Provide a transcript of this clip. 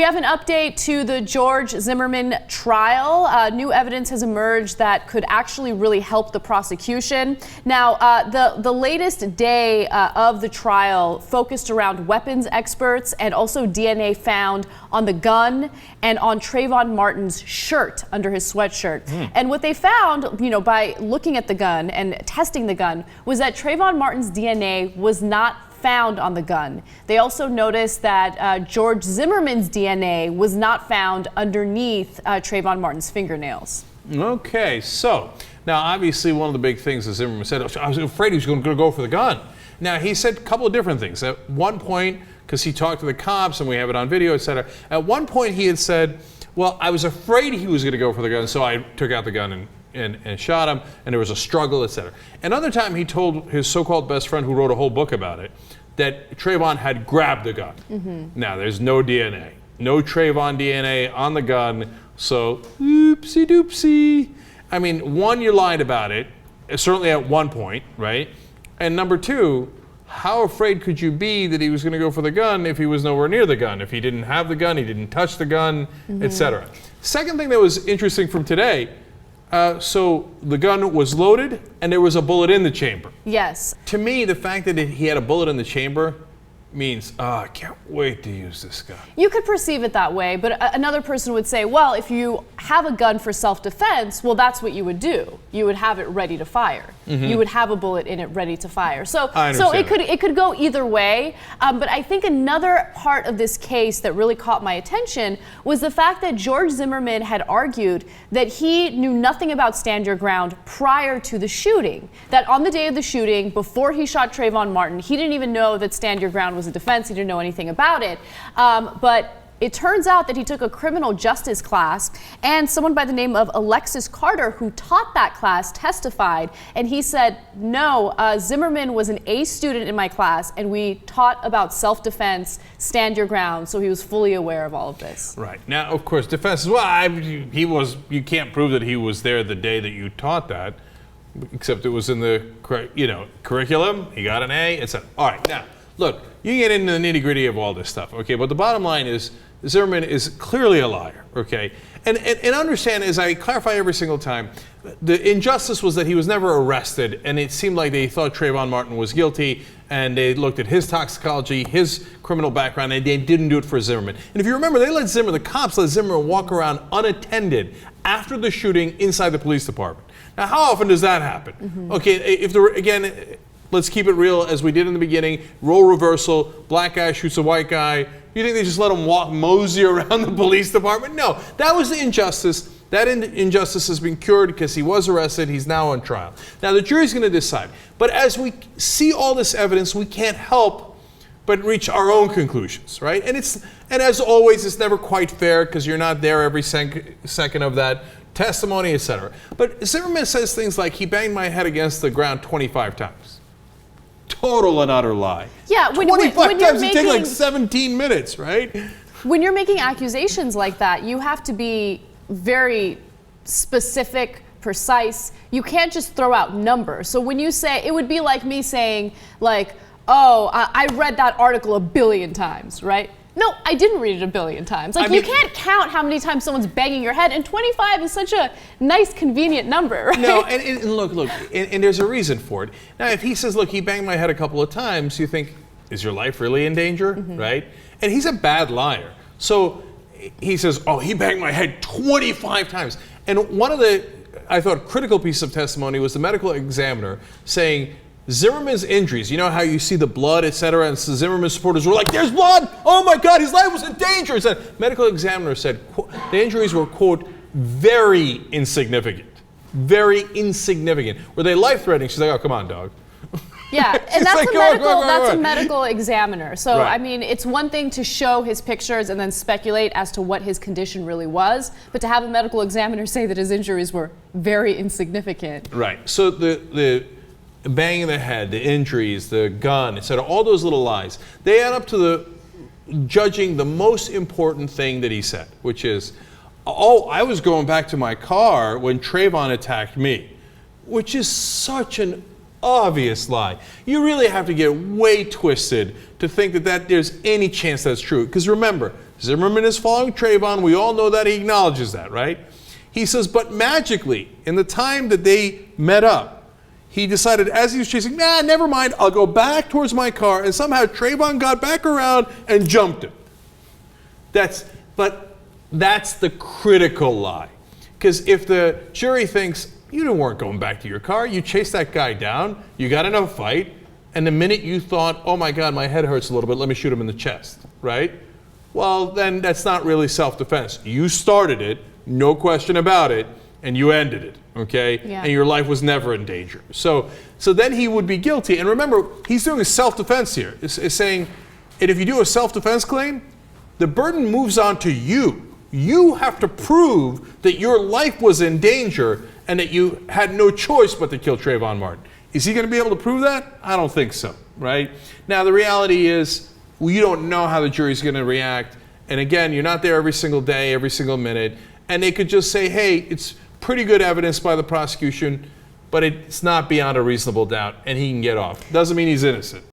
We have an update to the George Zimmerman trial. New evidence has emerged that could actually really help the prosecution. Now, the latest day of the trial focused around weapons experts and also DNA found on the gun and on Trayvon Martin's shirt under his sweatshirt. And what they found, by looking at the gun and testing the gun, was that Trayvon Martin's DNA was not found on the gun. They also noticed that George Zimmerman's DNA was not found underneath Trayvon Martin's fingernails. Okay, so now obviously one of the big things that Zimmerman said, I was afraid he was going to go for the gun. Now he said a couple of different things. At one point, because he talked to the cops and we have it on video, etc. At one point he had said, well, I was afraid he was going to go for the gun, so I took out the gun and shot him, and there was a struggle, etc. Another time he told his so-called best friend, who wrote a whole book about it, that Trayvon had grabbed the gun. Now, there's no DNA. No Trayvon DNA on the gun, so oopsie doopsie. I mean, one, you lied about it, certainly at one point, right? And number two, how afraid could you be that he was going to go for the gun if he was nowhere near the gun? If he didn't have the gun, he didn't touch the gun, etc. Second thing that was interesting from today, so the gun was loaded and there was a bullet in the chamber. Yes. To me, the fact that he had a bullet in the chamber means, I can't wait to use this gun. You could perceive it that way, but another person would say, well, if you have a gun for self-defense, well, that's what you would do. You would have it ready to fire. You would have a bullet in it ready to fire. So it could go either way. But I think another part of this case that really caught my attention was the fact that George Zimmerman had argued that he knew nothing about stand your ground prior to the shooting. That on the day of the shooting, before he shot Trayvon Martin, he didn't even know that stand your ground was a defense. He didn't know anything about it. But it turns out that he took a criminal justice class, and someone by the name of Alexis Carter, who taught that class, testified, and he said, no, Zimmerman was an A student in my class, and we taught about self-defense, stand your ground, so he was fully aware of all of this. Right. Now, of course, defense is, well, you can't prove that he was there the day that you taught that, except it was in the curriculum, he got an A, etc. All right, now, look, you get into the nitty-gritty of all this stuff, okay? But the bottom line is Zimmerman is clearly a liar, okay? And understand, as I clarify every single time, the injustice was that he was never arrested, and it seemed like they thought Trayvon Martin was guilty, and they looked at his toxicology, his criminal background, and they didn't do it for Zimmerman. And if you remember, the cops let Zimmerman walk around unattended after the shooting inside the police department. Now, how often does that happen? Okay, if there were, again, let's keep it real, as we did in the beginning, role reversal, black guy shoots a white guy. You think they just let him mosey around the police department? No, that was the injustice. That injustice has been cured because he was arrested. He's now on trial. Now, the jury's going to decide. But as we see all this evidence, we can't help but reach our own conclusions, right? And as always, it's never quite fair because you're not there every second of that testimony, etc. But Zimmerman says things like, he banged my head against the ground 25 times. Total and utter lie. Yeah, when 25 you're times, it takes like 17 minutes, right? When you're making accusations like that, you have to be very specific, precise. You can't just throw out numbers. So when you say, it would be like me saying, like, oh, I read that article 1 billion times, right? No, I didn't read it 1 billion times. Like, you can't count how many times someone's banging your head, and 25 is such a nice, convenient number, right? No, and look, and there's a reason for it. Now, if he says, look, he banged my head a couple of times, you think, is your life really in danger, right? And he's a bad liar. So he says, oh, he banged my head 25 times. And one of the, I thought, critical pieces of testimony was the medical examiner saying, Zimmerman's injuries, you know how you see the blood, etc., and so Zimmerman's supporters were like, there's blood! Oh my God, his life was in danger! The medical examiner said, quote, the injuries were, quote, very insignificant. Very insignificant. Were they life-threatening? She's like, oh, come on, dog. Yeah, and that's, like, a medical examiner. So, right. I mean, it's one thing to show his pictures and then speculate as to what his condition really was, but to have a medical examiner say that his injuries were very insignificant. Right. So the banging the head, the injuries, the gun, etc., all those little lies, they add up to the judging the most important thing that he said, which is, oh, I was going back to my car when Trayvon attacked me, which is such an obvious lie. You really have to get way twisted to think that there's any chance that's true. Because remember, Zimmerman is following Trayvon. We all know that. He acknowledges that, right? He says, but magically, in the time that they met up, he decided as he was chasing, nah, never mind, I'll go back towards my car, and somehow Trayvon got back around and jumped him. But that's the critical lie. Because if the jury thinks, you weren't going back to your car, you chased that guy down, you got in a fight, and the minute you thought, oh my God, my head hurts a little bit, let me shoot him in the chest, right? Well, then that's not really self-defense. You started it, no question about it, and you ended it, okay? Yeah. And your life was never in danger. So then he would be guilty. And remember, he's doing a self-defense here. It's saying, and if you do a self-defense claim, the burden moves on to you. You have to prove that your life was in danger and that you had no choice but to kill Trayvon Martin. Is he going to be able to prove that? I don't think so, right? Now, the reality is, you don't know how the jury's going to react. And again, you're not there every single day, every single minute. And they could just say, hey, it's pretty good evidence by the prosecution, but it's not beyond a reasonable doubt, and he can get off. Doesn't mean he's innocent.